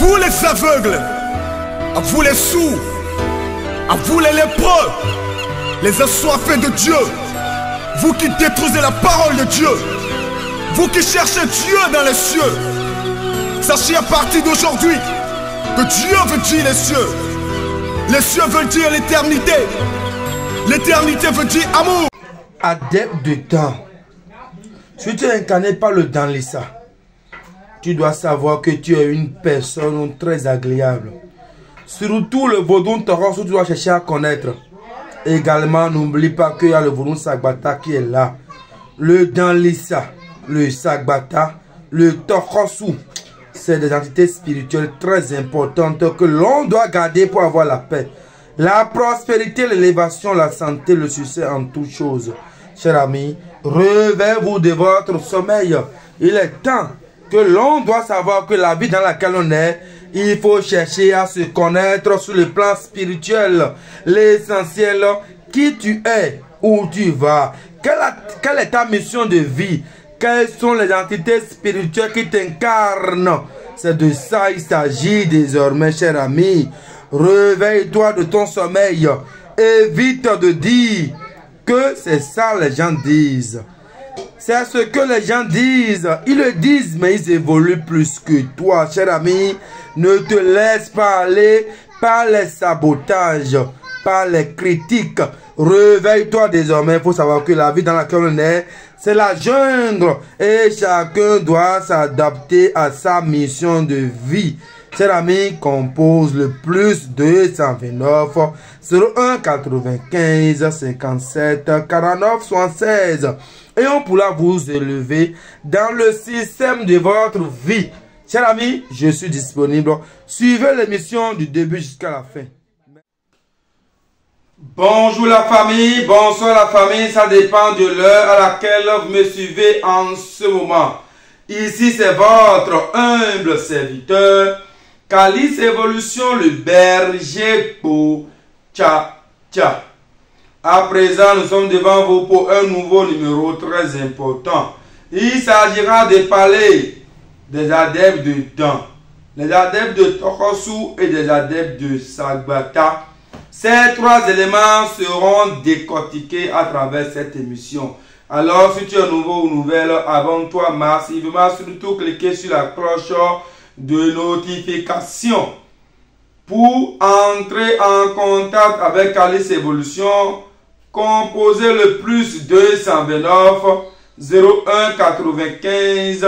vous les aveugles, à vous les sourds, à vous les lépreux, les assoiffés de Dieu, vous qui détruisez la parole de Dieu, vous qui cherchez Dieu dans les cieux, sachez à partir d'aujourd'hui que Dieu veut dire les cieux. Les cieux veulent dire l'éternité. L'éternité veut dire amour. Adepte de temps. Si tu es incarné par le Danlissa, tu dois savoir que tu es une personne très agréable. Surtout le Vodun Toronso, tu dois chercher à connaître. Également, n'oublie pas qu'il y a le Vodun Sagbata qui est là. Le Danlissa, le Sagbata, le Toronso, c'est des entités spirituelles très importantes que l'on doit garder pour avoir la paix. La prospérité, l'élévation, la santé, le succès en toutes choses. Chers amis, réveillez-vous de votre sommeil. Il est temps que l'on doit savoir que la vie dans laquelle on est, il faut chercher à se connaître sur le plan spirituel. L'essentiel, qui tu es, où tu vas, quelle est ta mission de vie, quelles sont les entités spirituelles qui t'incarnent. C'est de ça il s'agit désormais, cher ami. Réveille-toi de ton sommeil. Évite de dire que c'est ça les gens disent. C'est ce que les gens disent. Ils le disent, mais ils évoluent plus que toi, cher ami. Ne te laisse pas aller par les sabotages, par les critiques. Réveille-toi désormais. Il faut savoir que la vie dans laquelle on est, c'est la jungle. Et chacun doit s'adapter à sa mission de vie. Cher ami, compose le plus 229 01 95 57 49 76 et on pourra vous élever dans le système de votre vie. Cher ami, je suis disponible. Suivez l'émission du début jusqu'à la fin. Bonjour la famille, bonsoir la famille, ça dépend de l'heure à laquelle vous me suivez en ce moment. Ici c'est votre humble serviteur Calice Evolution, le berger pour Tcha Tcha. À présent, nous sommes devant vous pour un nouveau numéro très important. Il s'agira de parler des adeptes de temps, les adeptes de Toronso et des adeptes de Sagbata. Ces trois éléments seront décortiqués à travers cette émission. Alors, si tu es nouveau ou nouvelle, abonne-toi massivement, surtout cliquez sur la cloche de notification. Pour entrer en contact avec Calice Evolution, composez le plus 229 01 95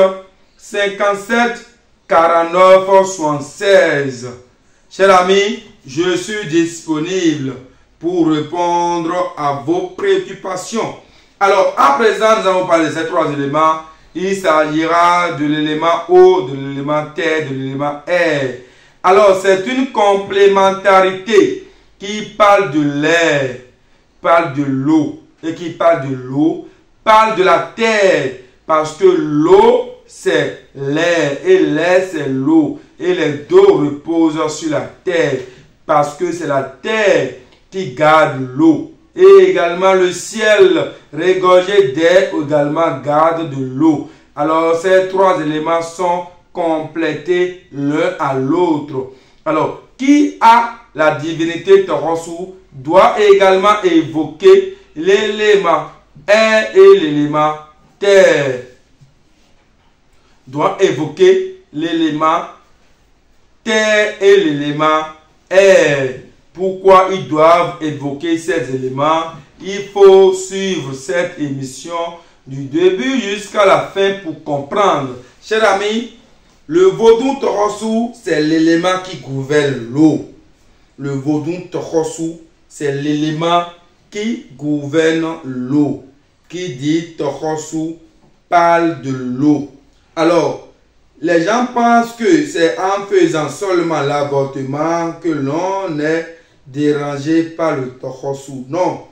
57 49 76. Chers amis, je suis disponible pour répondre à vos préoccupations. Alors, à présent, nous allons parler de ces trois éléments. Il s'agira de l'élément eau, de l'élément terre, de l'élément air. Alors, c'est une complémentarité qui parle de l'air, parle de l'eau, et qui parle de l'eau, parle de la terre, parce que l'eau, c'est l'air, et l'air, c'est l'eau, et les deux reposent sur la terre, parce que c'est la terre qui garde l'eau. Et également le ciel régorgé d'air également garde de l'eau. Alors ces trois éléments sont complétés l'un à l'autre. Alors qui a la divinité Toronso doit également évoquer l'élément air et l'élément terre. Doit évoquer l'élément terre et l'élément air. Pourquoi ils doivent évoquer ces éléments? Il faut suivre cette émission du début jusqu'à la fin pour comprendre. Chers amis, le Vodun Toronso, c'est l'élément qui gouverne l'eau. Le Vodun Toronso, c'est l'élément qui gouverne l'eau. Qui dit Toronso parle de l'eau. Alors, les gens pensent que c'est en faisant seulement l'avortement que l'on est dérangé par le Toronso. Non.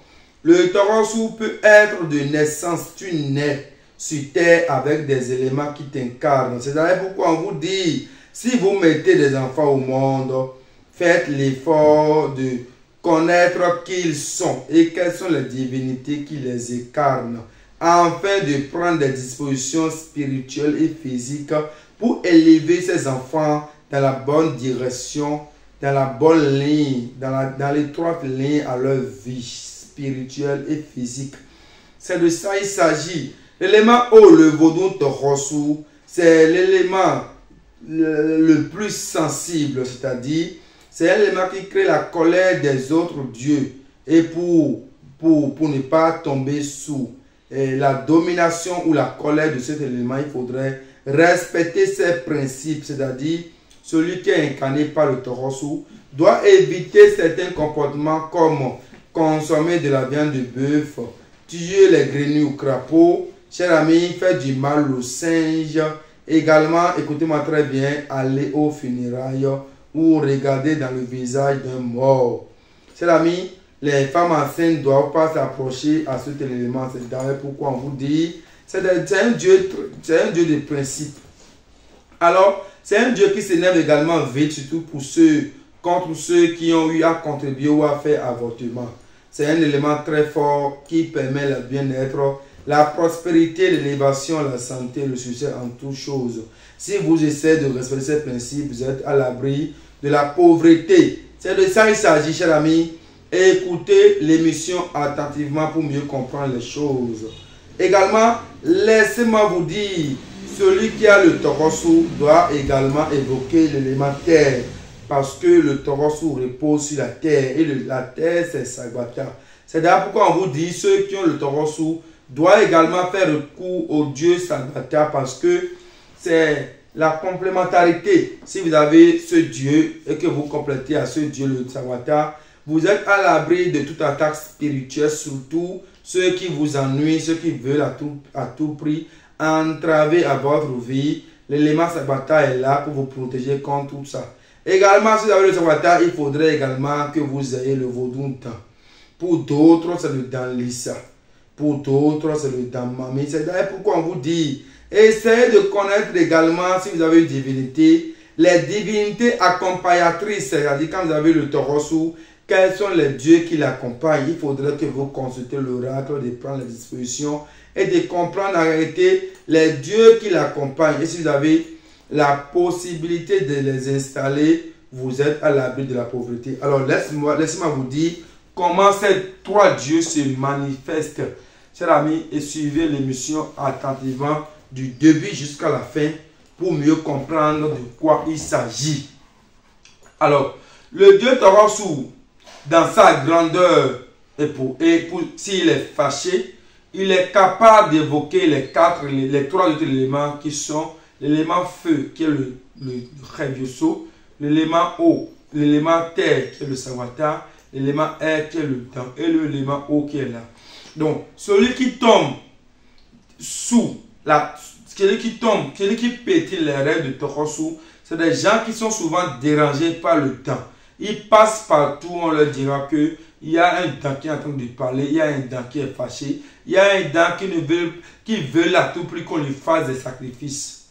Le Toronso peut être de naissance. Tu nais sur terre avec des éléments qui t'incarnent. C'est pourquoi on vous dit, si vous mettez des enfants au monde, faites l'effort de connaître qui ils sont et quelles sont les divinités qui les incarnent, afin de prendre des dispositions spirituelles et physiques pour élever ces enfants dans la bonne direction, dans la bonne ligne, dans l'étroite ligne à leur vie spirituelle et physique. C'est de ça il s'agit. L'élément eau, le vaudou Torosu, c'est l'élément le plus sensible, c'est-à-dire c'est un élément qui crée la colère des autres dieux. Et pour ne pas tomber sous la domination ou la colère de cet élément, il faudrait respecter ses principes, c'est-à-dire celui qui est incarné par le Torosu doit éviter certains comportements comme consommer de la viande de bœuf, tuer les grenouilles ou crapauds, cher ami, faire du mal aux singes, également, écoutez-moi très bien, aller aux funérailles ou regarder dans le visage d'un mort. Cher ami, les femmes enceintes ne doivent pas s'approcher à cet élément. C'est d'ailleurs pourquoi on vous dit, c'est un Dieu de principe. Alors, c'est un Dieu qui s'énerve également vite, surtout contre ceux qui ont eu à contribuer ou à faire avortement. C'est un élément très fort qui permet le bien-être, la prospérité, l'élévation, la santé, le succès en toutes choses. Si vous essayez de respecter ces principes, vous êtes à l'abri de la pauvreté. C'est de ça qu'il s'agit, chers amis. Écoutez l'émission attentivement pour mieux comprendre les choses. Également, laissez-moi vous dire, celui qui a le Torosu doit également évoquer l'élément terre. Parce que le Torosu repose sur la terre. Et la terre, c'est Sagvata. C'est d'ailleurs pourquoi on vous dit, ceux qui ont le Torosu doivent également faire recours au Dieu Sagvata. Parce que c'est la complémentarité. Si vous avez ce Dieu et que vous complétez à ce Dieu le Sagvata, vous êtes à l'abri de toute attaque spirituelle, surtout ceux qui vous ennuient, ceux qui veulent à tout prix entraver à votre vie. L'élément Sagvata est là pour vous protéger contre tout ça. Également, si vous avez le Sagvata, il faudrait également que vous ayez le vaudou. Pour d'autres, c'est le Danlisa. Pour d'autres, c'est le Damami. C'est d'ailleurs pourquoi on vous dit, essayez de connaître également, si vous avez une divinité, les divinités accompagnatrices. C'est-à-dire quand vous avez le Torosu, quels sont les dieux qui l'accompagnent? Il faudrait que vous consultez l'oracle, de prendre les dispositions et de comprendre en réalité les dieux qui l'accompagnent. Et si vous avez la possibilité de les installer, vous êtes à l'abri de la pauvreté. Alors laissez-moi vous dire comment ces trois dieux se manifestent. Chers amis, et suivez l'émission attentivement du début jusqu'à la fin pour mieux comprendre de quoi il s'agit. Alors, le dieu Torosu, dans sa grandeur, s'il est fâché, il est capable d'évoquer les trois autres éléments qui sont l'élément feu, qui est le Revioso, l'élément eau, l'élément terre, qui est le Sagvata, l'élément air, qui est le temps, et l'élément eau qui est là. Donc, celui qui tombe celui qui pétille les rêves de Torosu, c'est des gens qui sont souvent dérangés par le temps. Ils passent partout, on leur dira que il y a un dent qui est en train de parler, il y a un dent qui est fâché, il y a un dent qui veut à tout prix qu'on lui fasse des sacrifices.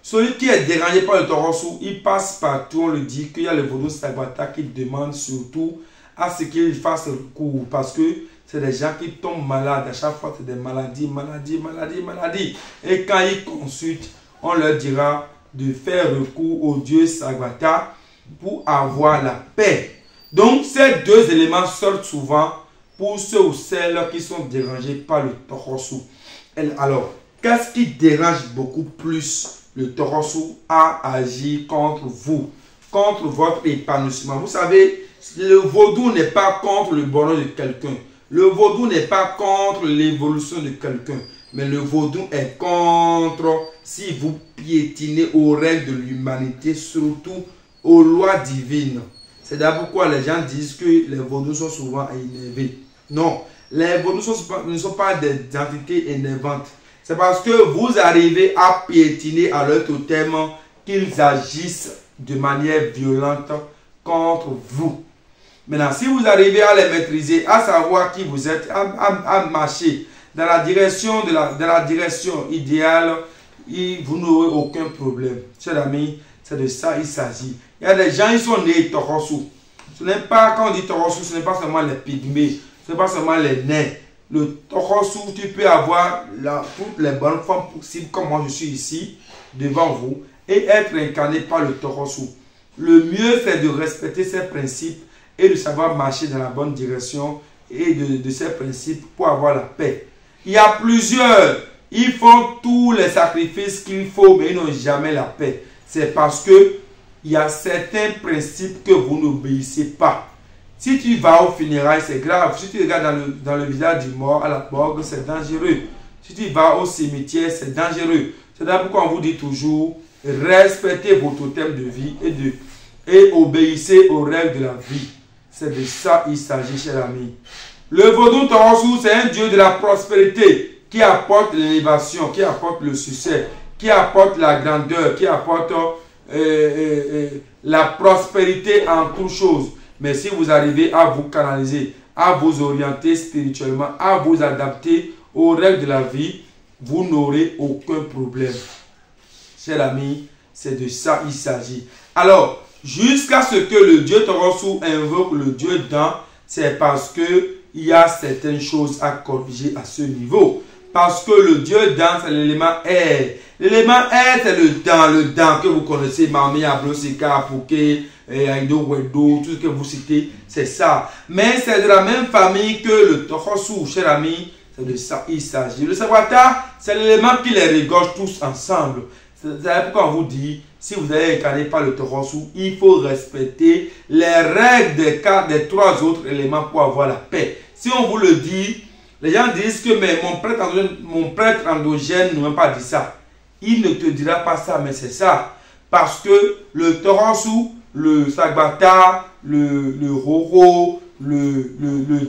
Celui qui est dérangé par le Torosu, il passe partout, on lui dit qu'il y a le vaudou Sagvata qui demande surtout à ce qu'il fasse recours, parce que c'est des gens qui tombent malades, à chaque fois c'est des maladies. Et quand ils consultent, on leur dira de faire recours au Dieu Sagvata pour avoir la paix. Donc ces deux éléments sortent souvent pour ceux ou celles qui sont dérangés par le Torosu. Alors, qu'est-ce qui dérange beaucoup plus le Torosu à agir contre vous, contre votre épanouissement? Vous savez, le vaudou n'est pas contre le bonheur de quelqu'un. Le vaudou n'est pas contre l'évolution de quelqu'un. Mais le vaudou est contre si vous piétinez aux règles de l'humanité, surtout aux lois divines. C'est d'ailleurs pourquoi les gens disent que les vaudous sont souvent énervés. Non, les vaudous ne sont pas des entités énervantes. C'est parce que vous arrivez à piétiner à leur totem qu'ils agissent de manière violente contre vous. Maintenant, si vous arrivez à les maîtriser, à savoir qui vous êtes, à marcher dans la direction idéale, vous n'aurez aucun problème. Chers amis, c'est de ça il s'agit. Il y a des gens, ils sont nés Torosu. Ce n'est pas, quand on dit Torosu, ce n'est pas seulement les pygmées, ce n'est pas seulement les nains. Le Torosu, tu peux avoir toutes les bonnes formes possibles, comme moi je suis ici, devant vous. et être incarné par le Torosu. Le mieux, c'est de respecter ces principes et de savoir marcher dans la bonne direction et de ces principes pour avoir la paix. Il y a plusieurs, ils font tous les sacrifices qu'il faut, mais ils n'ont jamais la paix. C'est parce que il y a certains principes que vous n'obéissez pas. Si tu vas au funérailles, c'est grave. Si tu regardes dans le visage du mort, à la morgue, c'est dangereux. Si tu vas au cimetière, c'est dangereux. C'est pourquoi on vous dit toujours, respectez vos totems de vie et obéissez aux règles de la vie. C'est de ça qu'il s'agit, chers amis. Le Vodou Torosu, c'est un Dieu de la prospérité qui apporte l'élévation, qui apporte le succès, qui apporte la grandeur, qui apporte la prospérité en toutes choses. Mais si vous arrivez à vous canaliser, à vous orienter spirituellement, à vous adapter aux règles de la vie, vous n'aurez aucun problème. Chers amis, c'est de ça qu'il s'agit. Alors, jusqu'à ce que le Dieu Torosu invoque le Dieu Dan, c'est parce que il y a certaines choses à corriger à ce niveau. Parce que le Dieu Dan, c'est l'élément air. L'élément air, c'est le Dan que vous connaissez, Mami, Ablosika, Apouké, Aido, Wedo, tout ce que vous citez, c'est ça. Mais c'est de la même famille que le Torosu, cher ami, c'est de ça il s'agit. Le Sawata, c'est l'élément qui les regorge tous ensemble. C'est pourquoi on vous dit, si vous êtes incarné par le Torosu, il faut respecter les règles des trois autres éléments pour avoir la paix. Si on vous le dit, les gens disent que mais mon prêtre endogène ne m'a pas dit ça. Il ne te dira pas ça, mais c'est ça. Parce que le Torosu, le Sagbata, le Roro, le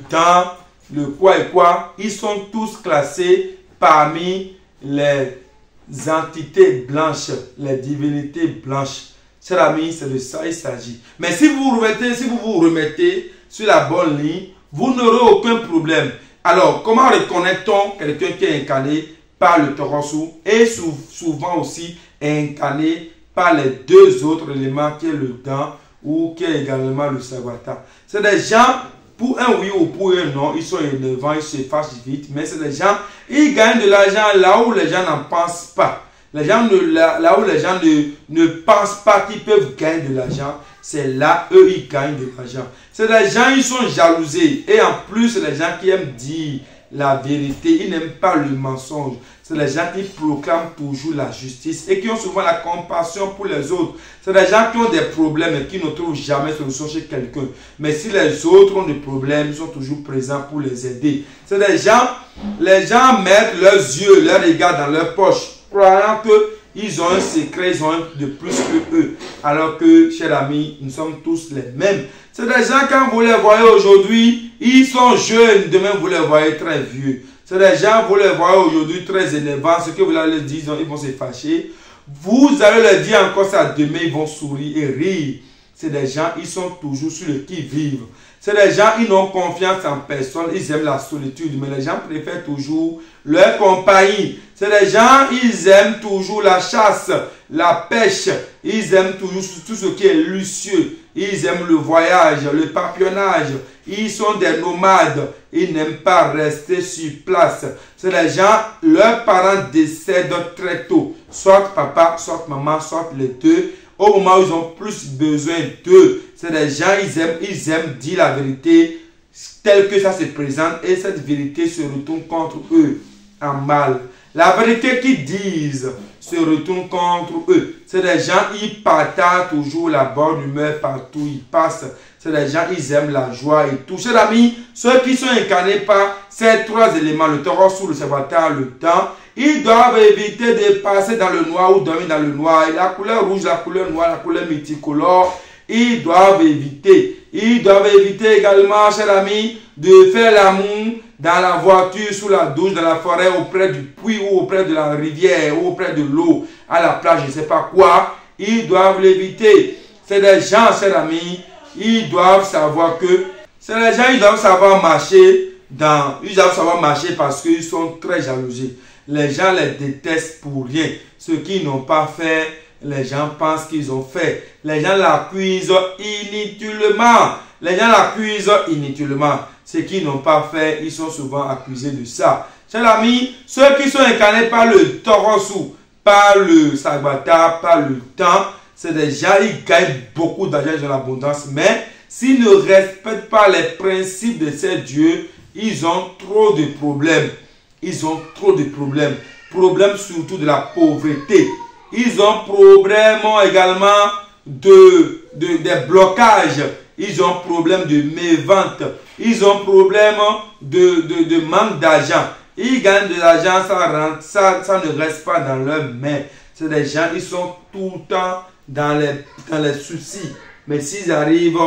Dan, le quoi et quoi, ils sont tous classés parmi les entités blanches, les divinités blanches. Chers amis, c'est de ça il s'agit. Mais si vous vous remettez sur la bonne ligne, vous n'aurez aucun problème. Alors, comment reconnaît-on quelqu'un qui est incarné par le Torosu et souvent aussi incarné par les deux autres éléments qui est le Dan ou qui est également le Sagwata? C'est des gens, pour un oui ou pour un non, ils sont énervants, ils se fâchent vite, mais c'est des gens, ils gagnent de l'argent là où les gens n'en pensent pas. Là où les gens ne pensent pas qu'ils peuvent gagner de l'argent, c'est là, eux, ils gagnent de l'argent. C'est des gens, ils sont jalousés. Et en plus, c'est des gens qui aiment dire la vérité. Ils n'aiment pas le mensonge. C'est des gens qui proclament toujours la justice et qui ont souvent la compassion pour les autres. C'est des gens qui ont des problèmes et qui ne trouvent jamais solution chez quelqu'un. Mais si les autres ont des problèmes, ils sont toujours présents pour les aider. C'est des gens, les gens mettent leurs yeux, leurs regards dans leur poche, croyant qu'ils ont un secret, ils ont un de plus que eux. Alors que, chers amis, nous sommes tous les mêmes. C'est des gens, quand vous les voyez aujourd'hui, ils sont jeunes, demain vous les voyez très vieux. C'est des gens, vous les voyez aujourd'hui très énervants, ce que vous allez leur dire, ils vont se fâcher. Vous allez leur dire encore ça, demain ils vont sourire et rire. C'est des gens, ils sont toujours sur le qui-vive. C'est des gens, ils n'ont confiance en personne, ils aiment la solitude, mais les gens préfèrent toujours leur compagnie. C'est des gens, ils aiment toujours la chasse, la pêche, ils aiment toujours tout ce qui est luxueux, ils aiment le voyage, le papillonnage, ils sont des nomades, ils n'aiment pas rester sur place. C'est des gens, leurs parents décèdent très tôt, soit papa, soit maman, soit les deux. Au moment où ils ont plus besoin d'eux, c'est des gens, ils aiment dire la vérité telle que ça se présente et cette vérité se retourne contre eux en mal. La vérité qu'ils disent se retourne contre eux. C'est des gens, ils partagent toujours la bonne humeur partout où ils passent. C'est des gens, ils aiment la joie et tout. Chers amis, ceux qui sont incarnés par ces trois éléments, le Torosu, le Sagbata, le Dan, ils doivent éviter de passer dans le noir ou dormir dans le noir. Et la couleur rouge, la couleur noire, la couleur multicolore, ils doivent éviter. Ils doivent éviter également, chers amis, de faire l'amour dans la voiture, sous la douche, dans la forêt, auprès du puits ou auprès de la rivière ou auprès de l'eau, à la plage, je ne sais pas quoi. Ils doivent l'éviter. C'est des gens, chers amis, ils doivent savoir que c'est les gens, ils doivent savoir marcher parce qu'ils sont très jalousés. Les gens les détestent pour rien. Ceux qui n'ont pas fait, les gens pensent qu'ils ont fait. Les gens l'accusent inutilement. Les gens l'accusent inutilement. Ceux qui n'ont pas fait, ils sont souvent accusés de ça. Chers amis, ceux qui sont incarnés par le Torosu, par le sagbata, par le temps. C'est des gens, ils gagnent beaucoup d'argent dans l'abondance, mais s'ils ne respectent pas les principes de ces dieux, ils ont trop de problèmes. Ils ont trop de problèmes. Problèmes surtout de la pauvreté. Ils ont problème également des blocages. Ils ont problème de mévente. Ils ont problème de manque d'argent. Ils gagnent de l'argent, ça ne reste pas dans leurs mains. C'est des gens, ils sont tout le temps dans les soucis. Mais s'ils arrivent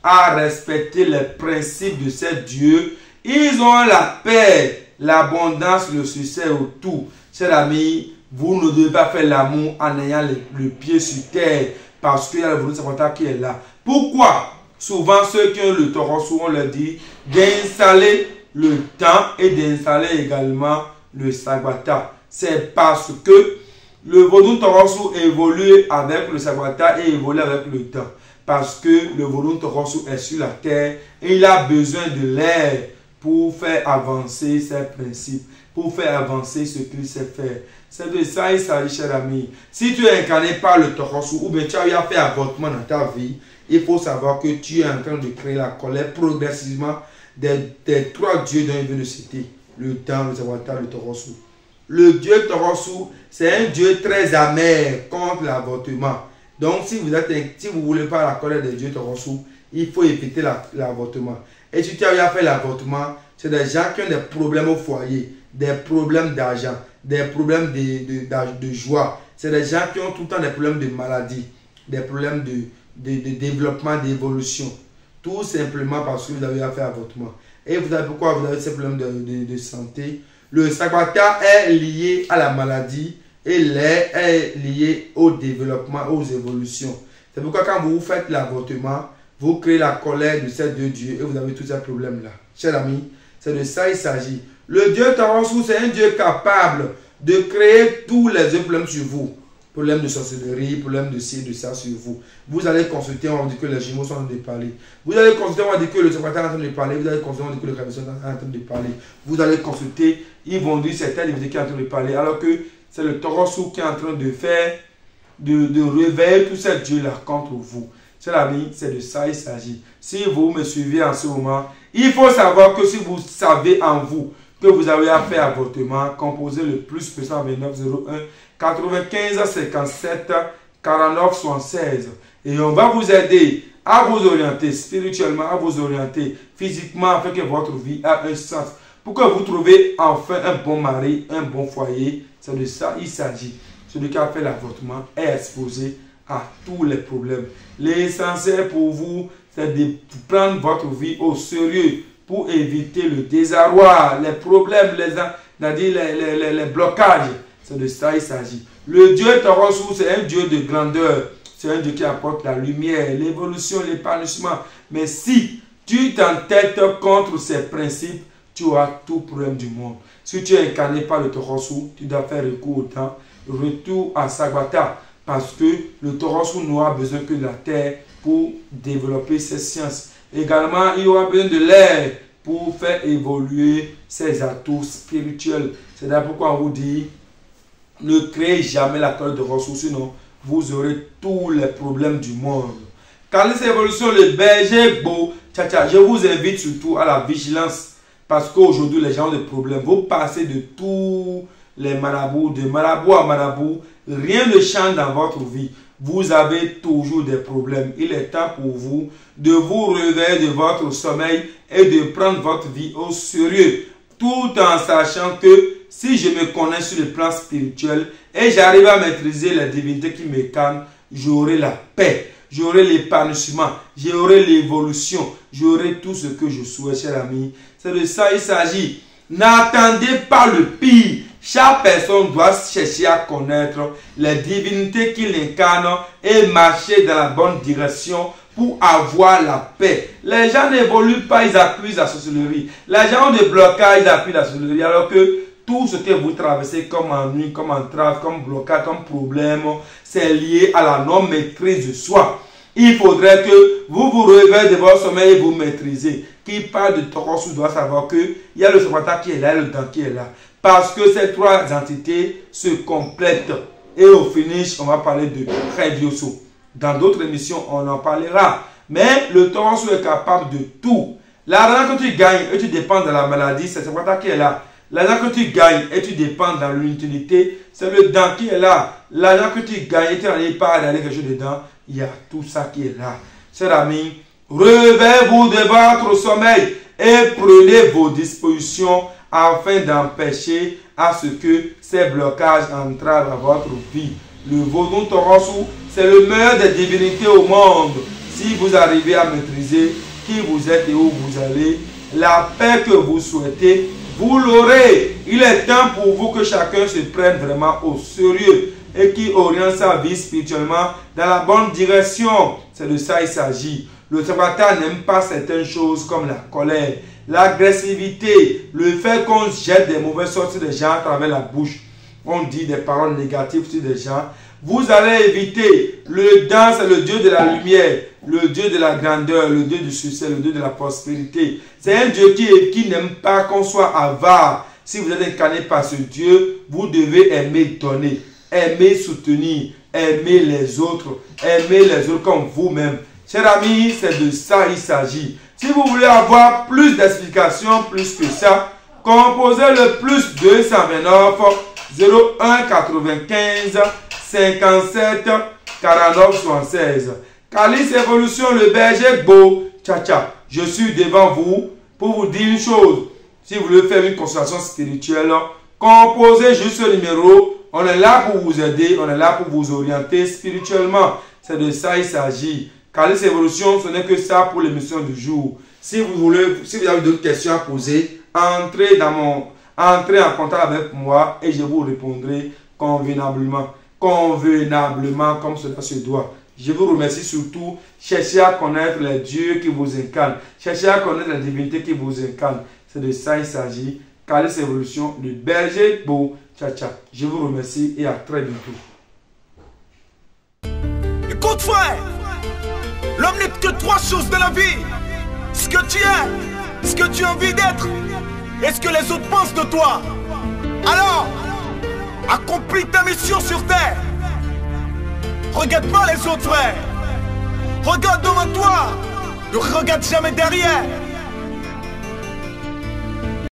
à respecter les principes de ces dieux, ils ont la paix, l'abondance, le succès autour. Chers amis, vous ne devez pas faire l'amour en ayant le pied sur terre, parce qu'il y a le volonté qui est là. Pourquoi? Souvent, ceux qui ont le taureau, souvent leur dit d'installer le temps et d'installer également le sagbata. C'est parce que le vodun taureau évolue avec le sagbata et évolue avec le temps. Parce que le vodun taureau est sur la terre et il a besoin de l'air pour faire avancer ses principes, pour faire avancer ce qu'il sait faire. C'est de ça il s'agit, cher ami. Si tu es incarné par le taureau ou bien tu as fait avortement dans ta vie, il faut savoir que tu es en train de créer la colère progressivement des trois dieux dont il vient de citer. Le temps, le sagbata, le taureau. Le dieu taureau, c'est un dieu très amer contre l'avortement. Donc, si vous ne voulez pas la colère des dieux taureau, il faut éviter l'avortement. Et si tu as fait l'avortement, c'est des gens qui ont des problèmes au foyer, des problèmes d'argent, des problèmes de joie. C'est des gens qui ont tout le temps des problèmes de maladie, des problèmes de développement, d'évolution. Tout simplement parce que vous avez fait avortement. Et vous savez pourquoi vous avez ces problèmes de santé? Le sagbata est lié à la maladie et l'air est lié au développement, aux évolutions. C'est pourquoi quand vous faites l'avortement, vous créez la colère de ces deux dieux et vous avez tous ces problèmes-là. Chers amis, c'est de ça il s'agit. Le dieu Taureau, c'est un dieu capable de créer tous les problèmes sur vous. Problème de sorcellerie, problème de ci, de ça sur vous. Vous allez consulter, on va dire que les jumeaux sont en train de parler. Vous allez consulter, on va dire que le secrétaire est en train de parler. Vous allez consulter, on va dire que le cabesson est en train de parler. Vous allez consulter, ils vont dire c'est tel individu qui est en train de parler. Alors que c'est le taureau qui est en train de faire, de réveiller tous ces dieux-là contre vous. C'est l'ami, c'est de ça il s'agit. Si vous me suivez en ce moment, il faut savoir que si vous savez en vous que vous avez fait avortement, composez le plus 229 01 95 57 49 76 et on va vous aider à vous orienter spirituellement, à vous orienter physiquement afin que votre vie ait un sens, pour que vous trouviez enfin un bon mari, un bon foyer. C'est de ça il s'agit. Celui qui a fait l'avortement est exposé à tous les problèmes. L'essentiel pour vous, c'est de prendre votre vie au sérieux pour éviter le désarroi, les problèmes, les blocages. C'est de ça il s'agit. Le Dieu Taureau, c'est un Dieu de grandeur. C'est un Dieu qui apporte la lumière, l'évolution, l'épanouissement. Mais si tu t'entêtes contre ces principes, tu auras tout problème du monde. Si tu es incarné par le Taureau, tu dois faire recours au temps, retour à Sagbata. Parce que le Taureau n'aura besoin que de la terre pour développer ses sciences. Également, il aura besoin de l'air pour faire évoluer ses atouts spirituels. C'est d'ailleurs pourquoi on vous dit, ne créez jamais la colère de ressources, sinon vous aurez tous les problèmes du monde. Quand les évolutions, le berger beau, je vous invite surtout à la vigilance. Parce qu'aujourd'hui, les gens ont des problèmes. Vous passez de tous les marabouts, de marabout à marabout. Rien ne change dans votre vie. Vous avez toujours des problèmes. Il est temps pour vous de vous réveiller de votre sommeil et de prendre votre vie au sérieux. Tout en sachant que si je me connais sur le plan spirituel et j'arrive à maîtriser les divinités qui me calment, j'aurai la paix, j'aurai l'épanouissement, j'aurai l'évolution, j'aurai tout ce que je souhaite, cher ami. C'est de ça il s'agit. N'attendez pas le pire. Chaque personne doit chercher à connaître les divinités qui l'incarnent et marcher dans la bonne direction pour avoir la paix. Les gens n'évoluent pas, ils appuient la sorcellerie. Les gens ont des blocages, ils appuient la sorcellerie. Alors que tout ce que vous traversez comme ennui, comme entrave, comme blocage, comme problème, c'est lié à la non-maîtrise de soi. Il faudrait que vous vous réveillez de votre sommeil et vous maîtrisez. Qui parle de Taureau doit savoir qu'il y a le sagbata qui est là et le temps qui est là. Parce que ces trois entités se complètent. Et au finish, on va parler de Revioso. Dans d'autres émissions, on en parlera. Mais le torso est capable de tout. L'argent que tu gagnes et tu dépends de la maladie, c'est quoi qui est là. L'argent que tu gagnes et tu dépends dans l'inutilité, c'est le dent qui est là. L'argent que tu gagnes et tu n'arrives pas à aller quelque chose dedans, il y a tout ça qui est là. Chers amis, réveillez-vous de votre sommeil et prenez vos dispositions afin d'empêcher à ce que ces blocages entravent à votre vie. Le Vodou Torosu, c'est le meilleur des divinités au monde. Si vous arrivez à maîtriser qui vous êtes et où vous allez, la paix que vous souhaitez, vous l'aurez. Il est temps pour vous que chacun se prenne vraiment au sérieux et qui oriente sa vie spirituellement dans la bonne direction. C'est de ça il s'agit. Le Tabata n'aime pas certaines choses comme la colère, l'agressivité, le fait qu'on jette des mauvaises sortes sur des gens à travers la bouche. On dit des paroles négatives sur des gens. Vous allez éviter. Le dent, c'est le Dieu de la lumière, le Dieu de la grandeur, le Dieu du succès, le Dieu de la prospérité. C'est un Dieu qui n'aime pas qu'on soit avare. Si vous êtes incarné par ce Dieu, vous devez aimer donner, aimer soutenir, aimer les autres comme vous-même. Chers amis, c'est de ça il s'agit. Si vous voulez avoir plus d'explications, plus que ça, composez le plus 229 01 95 57 49 76. Calice Évolution, le berger Gbo, tcha. Je suis devant vous pour vous dire une chose. Si vous voulez faire une consultation spirituelle, composez juste ce numéro. On est là pour vous aider, on est là pour vous orienter spirituellement. C'est de ça il s'agit. Calice Évolution, ce n'est que ça pour l'émission du jour. Si vous avez d'autres questions à poser, entrez en contact avec moi et je vous répondrai convenablement comme cela se doit. Je vous remercie surtout. Cherchez à connaître les dieux qui vous incarnent. Cherchez à connaître la divinité qui vous incarne. C'est de ça il s'agit. Calice Évolution, le berger Gbo, tcha. Je vous remercie et à très bientôt. Écoute frère, l'homme n'est que trois choses de la vie. Ce que tu es, ce que tu as envie d'être et ce que les autres pensent de toi. Alors, accomplis ta mission sur terre. Regarde pas les autres frères. Regarde devant toi. Ne regarde jamais derrière.